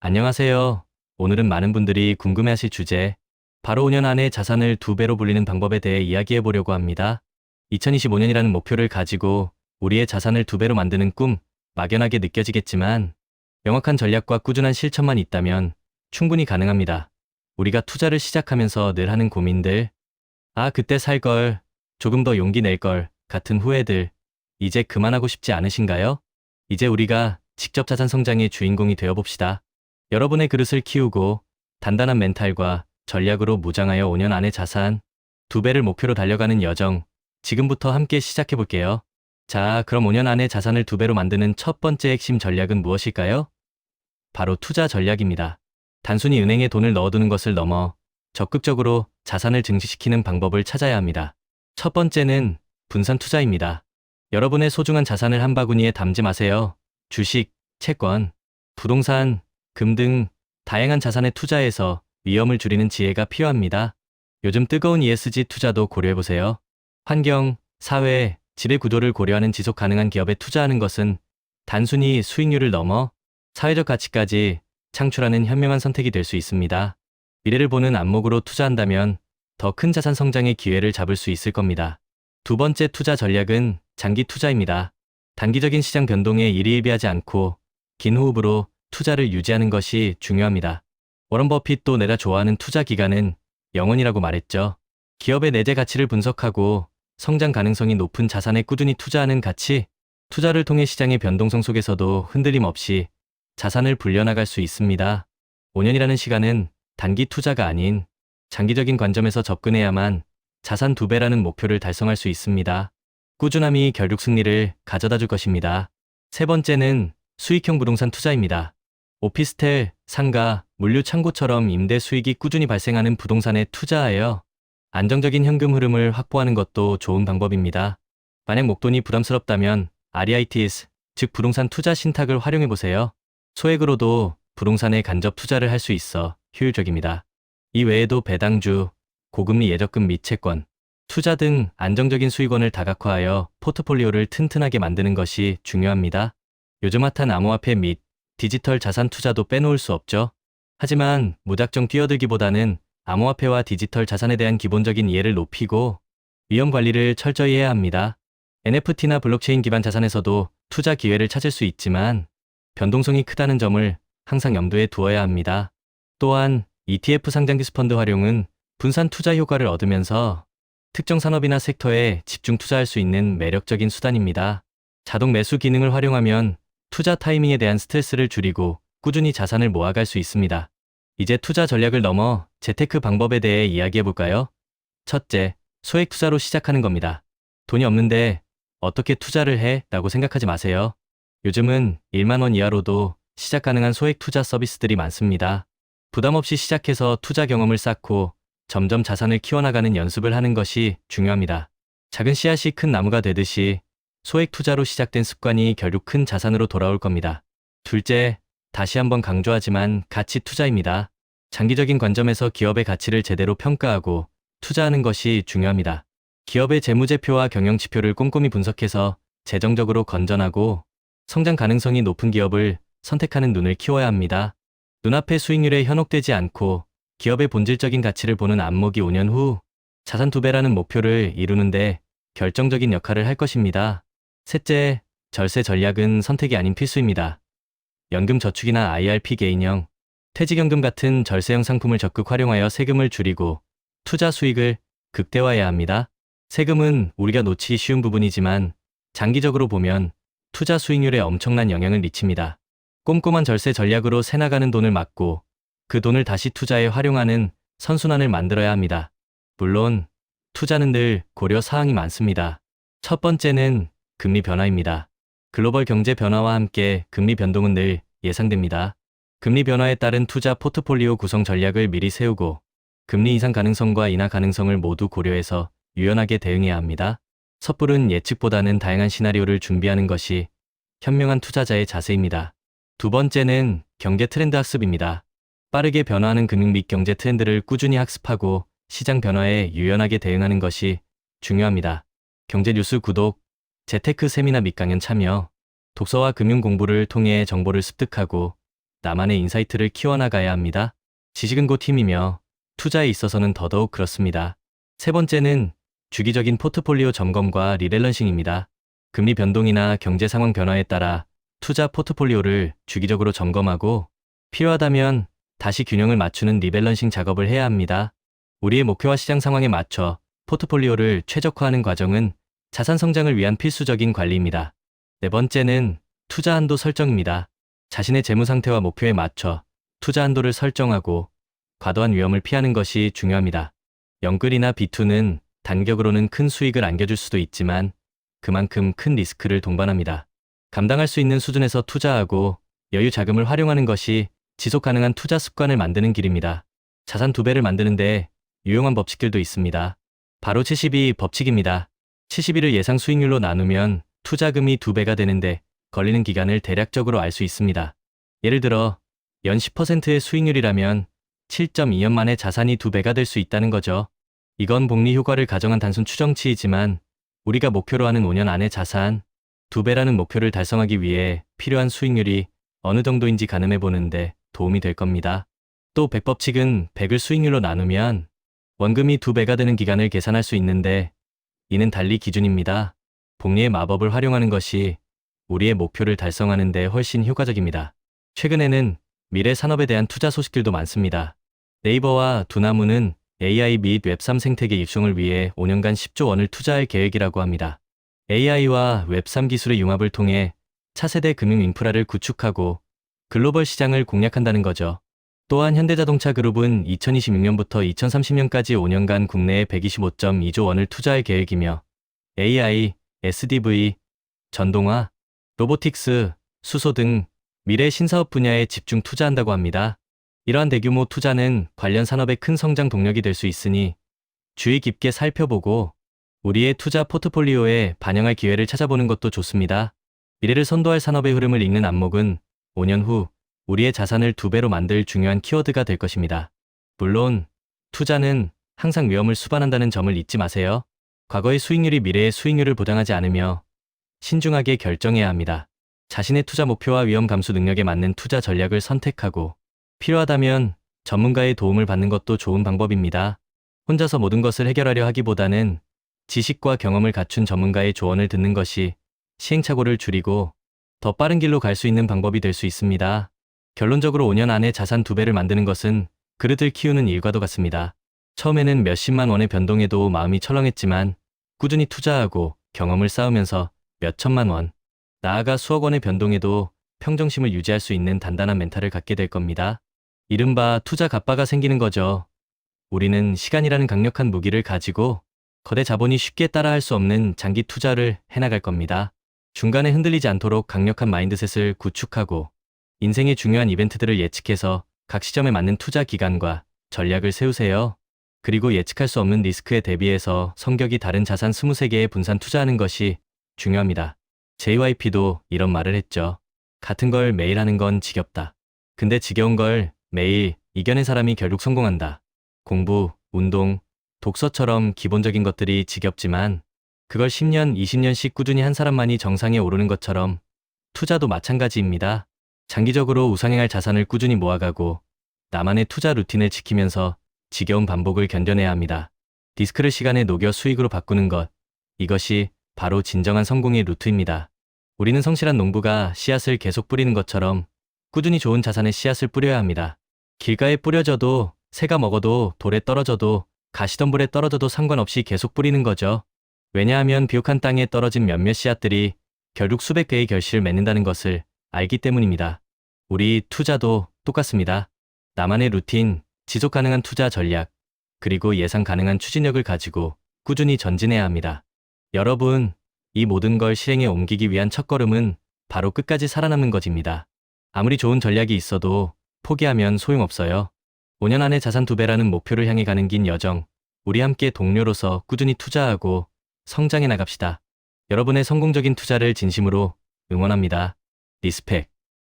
안녕하세요. 오늘은 많은 분들이 궁금해하실 주제, 바로 5년 안에 자산을 2배로 불리는 방법에 대해 이야기해 보려고 합니다. 2025년이라는 목표를 가지고 우리의 자산을 2배로 만드는 꿈, 막연하게 느껴지겠지만 명확한 전략과 꾸준한 실천만 있다면 충분히 가능합니다. 우리가 투자를 시작하면서 늘 하는 고민들, 그때 살 걸, 조금 더 용기 낼 걸, 같은 후회들, 이제 그만하고 싶지 않으신가요? 이제 우리가 직접 자산 성장의 주인공이 되어 봅시다. 여러분의 그릇을 키우고 단단한 멘탈과 전략으로 무장하여 5년 안에 자산 2배를 목표로 달려가는 여정, 지금부터 함께 시작해 볼게요. 자, 그럼 5년 안에 자산을 2배로 만드는 첫 번째 핵심 전략은 무엇일까요? 바로 투자 전략입니다. 단순히 은행에 돈을 넣어두는 것을 넘어 적극적으로 자산을 증식시키는 방법을 찾아야 합니다. 첫 번째는 분산 투자입니다. 여러분의 소중한 자산을 한 바구니에 담지 마세요. 주식, 채권, 부동산, 금 등 다양한 자산에 투자해서 위험을 줄이는 지혜가 필요합니다. 요즘 뜨거운 ESG 투자도 고려해보세요. 환경, 사회, 지배 구조를 고려하는 지속 가능한 기업에 투자하는 것은 단순히 수익률을 넘어 사회적 가치까지 창출하는 현명한 선택이 될 수 있습니다. 미래를 보는 안목으로 투자한다면 더 큰 자산 성장의 기회를 잡을 수 있을 겁니다. 두 번째 투자 전략은 장기 투자입니다. 단기적인 시장 변동에 일희일비하지 않고 긴 호흡으로 투자를 유지하는 것이 중요합니다. 워런 버핏도 내가 좋아하는 투자 기간은 영원이라고 말했죠. 기업의 내재 가치를 분석하고 성장 가능성이 높은 자산에 꾸준히 투자하는 가치, 투자를 통해 시장의 변동성 속에서도 흔들림 없이 자산을 불려나갈 수 있습니다. 5년이라는 시간은 단기 투자가 아닌 장기적인 관점에서 접근해야만 자산 2배라는 목표를 달성할 수 있습니다. 꾸준함이 결국 승리를 가져다 줄 것입니다. 세 번째는 수익형 부동산 투자입니다. 오피스텔, 상가, 물류 창고처럼 임대 수익이 꾸준히 발생하는 부동산에 투자하여 안정적인 현금 흐름을 확보하는 것도 좋은 방법입니다. 만약 목돈이 부담스럽다면 REITs, 즉 부동산 투자 신탁을 활용해 보세요. 소액으로도 부동산에 간접 투자를 할 수 있어 효율적입니다. 이 외에도 배당주, 고금리 예적금 및 채권, 투자 등 안정적인 수익원을 다각화하여 포트폴리오를 튼튼하게 만드는 것이 중요합니다. 요즘 핫한 암호화폐 및 디지털 자산 투자도 빼놓을 수 없죠. 하지만 무작정 뛰어들기보다는 암호화폐와 디지털 자산에 대한 기본적인 이해를 높이고 위험 관리를 철저히 해야 합니다. NFT나 블록체인 기반 자산에서도 투자 기회를 찾을 수 있지만 변동성이 크다는 점을 항상 염두에 두어야 합니다. 또한 ETF 상장기수 펀드 활용은 분산 투자 효과를 얻으면서 특정 산업이나 섹터에 집중 투자할 수 있는 매력적인 수단입니다. 자동 매수 기능을 활용하면 투자 타이밍에 대한 스트레스를 줄이고 꾸준히 자산을 모아갈 수 있습니다. 이제 투자 전략을 넘어 재테크 방법에 대해 이야기해 볼까요? 첫째, 소액 투자로 시작하는 겁니다. 돈이 없는데 어떻게 투자를 해? 라고 생각하지 마세요. 요즘은 1만 원 이하로도 시작 가능한 소액 투자 서비스들이 많습니다. 부담 없이 시작해서 투자 경험을 쌓고 점점 자산을 키워나가는 연습을 하는 것이 중요합니다. 작은 씨앗이 큰 나무가 되듯이 소액 투자로 시작된 습관이 결국 큰 자산으로 돌아올 겁니다. 둘째, 다시 한번 강조하지만 가치 투자입니다. 장기적인 관점에서 기업의 가치를 제대로 평가하고 투자하는 것이 중요합니다. 기업의 재무제표와 경영지표를 꼼꼼히 분석해서 재정적으로 건전하고 성장 가능성이 높은 기업을 선택하는 눈을 키워야 합니다. 눈앞의 수익률에 현혹되지 않고 기업의 본질적인 가치를 보는 안목이 5년 후 자산 2배라는 목표를 이루는데 결정적인 역할을 할 것입니다. 셋째, 절세 전략은 선택이 아닌 필수입니다. 연금 저축이나 IRP 개인형, 퇴직연금 같은 절세형 상품을 적극 활용하여 세금을 줄이고 투자 수익을 극대화해야 합니다. 세금은 우리가 놓치기 쉬운 부분이지만 장기적으로 보면 투자 수익률에 엄청난 영향을 미칩니다. 꼼꼼한 절세 전략으로 새나가는 돈을 막고 그 돈을 다시 투자에 활용하는 선순환을 만들어야 합니다. 물론 투자는 늘 고려 사항이 많습니다. 첫 번째는 금리 변화입니다. 글로벌 경제 변화와 함께 금리 변동은 늘 예상됩니다. 금리 변화에 따른 투자 포트폴리오 구성 전략을 미리 세우고 금리 인상 가능성과 인하 가능성을 모두 고려해서 유연하게 대응해야 합니다. 섣부른 예측보다는 다양한 시나리오를 준비하는 것이 현명한 투자자의 자세입니다. 두 번째는 경제 트렌드 학습입니다. 빠르게 변화하는 금융 및 경제 트렌드를 꾸준히 학습하고 시장 변화에 유연하게 대응하는 것이 중요합니다. 경제 뉴스 구독, 재테크 세미나 및 강연 참여, 독서와 금융 공부를 통해 정보를 습득하고 나만의 인사이트를 키워나가야 합니다. 지식은 곧 힘이며 투자에 있어서는 더더욱 그렇습니다. 세 번째는 주기적인 포트폴리오 점검과 리밸런싱입니다. 금리 변동이나 경제 상황 변화에 따라 투자 포트폴리오를 주기적으로 점검하고 필요하다면 다시 균형을 맞추는 리밸런싱 작업을 해야 합니다. 우리의 목표와 시장 상황에 맞춰 포트폴리오를 최적화하는 과정은 자산 성장을 위한 필수적인 관리입니다. 네 번째는 투자 한도 설정입니다. 자신의 재무 상태와 목표에 맞춰 투자 한도를 설정하고 과도한 위험을 피하는 것이 중요합니다. 영끌이나 B2는 단격으로는 큰 수익을 안겨줄 수도 있지만 그만큼 큰 리스크를 동반합니다. 감당할 수 있는 수준에서 투자하고 여유 자금을 활용하는 것이 지속 가능한 투자 습관을 만드는 길입니다. 자산 2배를 만드는데 유용한 법칙들도 있습니다. 바로 72 법칙입니다. 72를 예상 수익률로 나누면 투자금이 2배가 되는데 걸리는 기간을 대략적으로 알 수 있습니다. 예를 들어 연 10%의 수익률이라면 7.2년 만에 자산이 2배가 될 수 있다는 거죠. 이건 복리 효과를 가정한 단순 추정치이지만 우리가 목표로 하는 5년 안에 자산 2배라는 목표를 달성하기 위해 필요한 수익률이 어느 정도인지 가늠해 보는데 도움이 될 겁니다. 또 100법칙은 100을 수익률로 나누면 원금이 2배가 되는 기간을 계산할 수 있는데 이는 달리 기준입니다. 복리의 마법을 활용하는 것이 우리의 목표를 달성하는 데 훨씬 효과적입니다. 최근에는 미래 산업에 대한 투자 소식들도 많습니다. 네이버와 두나무는 AI 및 웹3 생태계 입성을 위해 5년간 10조 원을 투자할 계획이라고 합니다. AI와 웹3 기술의 융합을 통해 차세대 금융 인프라를 구축하고 글로벌 시장을 공략한다는 거죠. 또한 현대자동차 그룹은 2026년부터 2030년까지 5년간 국내에 125.2조 원을 투자할 계획이며 AI, SDV, 전동화, 로보틱스, 수소 등 미래 신사업 분야에 집중 투자한다고 합니다. 이러한 대규모 투자는 관련 산업의 큰 성장 동력이 될 수 있으니 주의 깊게 살펴보고 우리의 투자 포트폴리오에 반영할 기회를 찾아보는 것도 좋습니다. 미래를 선도할 산업의 흐름을 읽는 안목은 5년 후 우리의 자산을 2배로 만들 중요한 키워드가 될 것입니다. 물론 투자는 항상 위험을 수반한다는 점을 잊지 마세요. 과거의 수익률이 미래의 수익률을 보장하지 않으며 신중하게 결정해야 합니다. 자신의 투자 목표와 위험 감수 능력에 맞는 투자 전략을 선택하고 필요하다면 전문가의 도움을 받는 것도 좋은 방법입니다. 혼자서 모든 것을 해결하려 하기보다는 지식과 경험을 갖춘 전문가의 조언을 듣는 것이 시행착오를 줄이고 더 빠른 길로 갈 수 있는 방법이 될 수 있습니다. 결론적으로 5년 안에 자산 2배를 만드는 것은 그릇을 키우는 일과도 같습니다. 처음에는 몇십만 원의 변동에도 마음이 철렁했지만 꾸준히 투자하고 경험을 쌓으면서 몇천만 원, 나아가 수억 원의 변동에도 평정심을 유지할 수 있는 단단한 멘탈을 갖게 될 겁니다. 이른바 투자 갑바가 생기는 거죠. 우리는 시간이라는 강력한 무기를 가지고 거대 자본이 쉽게 따라할 수 없는 장기 투자를 해나갈 겁니다. 중간에 흔들리지 않도록 강력한 마인드셋을 구축하고 인생의 중요한 이벤트들을 예측해서 각 시점에 맞는 투자 기간과 전략을 세우세요. 그리고 예측할 수 없는 리스크에 대비해서 성격이 다른 자산 23개에 분산 투자하는 것이 중요합니다. JYP도 이런 말을 했죠. 같은 걸 매일 하는 건 지겹다. 근데 지겨운 걸 매일 이겨낸 사람이 결국 성공한다. 공부, 운동, 독서처럼 기본적인 것들이 지겹지만 그걸 10년, 20년씩 꾸준히 한 사람만이 정상에 오르는 것처럼 투자도 마찬가지입니다. 장기적으로 우상향할 자산을 꾸준히 모아가고 나만의 투자 루틴을 지키면서 지겨운 반복을 견뎌내야 합니다. 리스크를 시간에 녹여 수익으로 바꾸는 것, 이것이 바로 진정한 성공의 루트입니다. 우리는 성실한 농부가 씨앗을 계속 뿌리는 것처럼 꾸준히 좋은 자산의 씨앗을 뿌려야 합니다. 길가에 뿌려져도, 새가 먹어도, 돌에 떨어져도, 가시덤불에 떨어져도 상관없이 계속 뿌리는 거죠. 왜냐하면 비옥한 땅에 떨어진 몇몇 씨앗들이 결국 수백 배의 결실을 맺는다는 것을 알기 때문입니다. 우리 투자도 똑같습니다. 나만의 루틴, 지속 가능한 투자 전략, 그리고 예상 가능한 추진력을 가지고 꾸준히 전진해야 합니다. 여러분, 이 모든 걸 실행에 옮기기 위한 첫걸음은 바로 끝까지 살아남는 것입니다. 아무리 좋은 전략이 있어도 포기하면 소용없어요. 5년 안에 자산 2배라는 목표를 향해 가는 긴 여정, 우리 함께 동료로서 꾸준히 투자하고 성장해 나갑시다. 여러분의 성공적인 투자를 진심으로 응원합니다. 리스펙.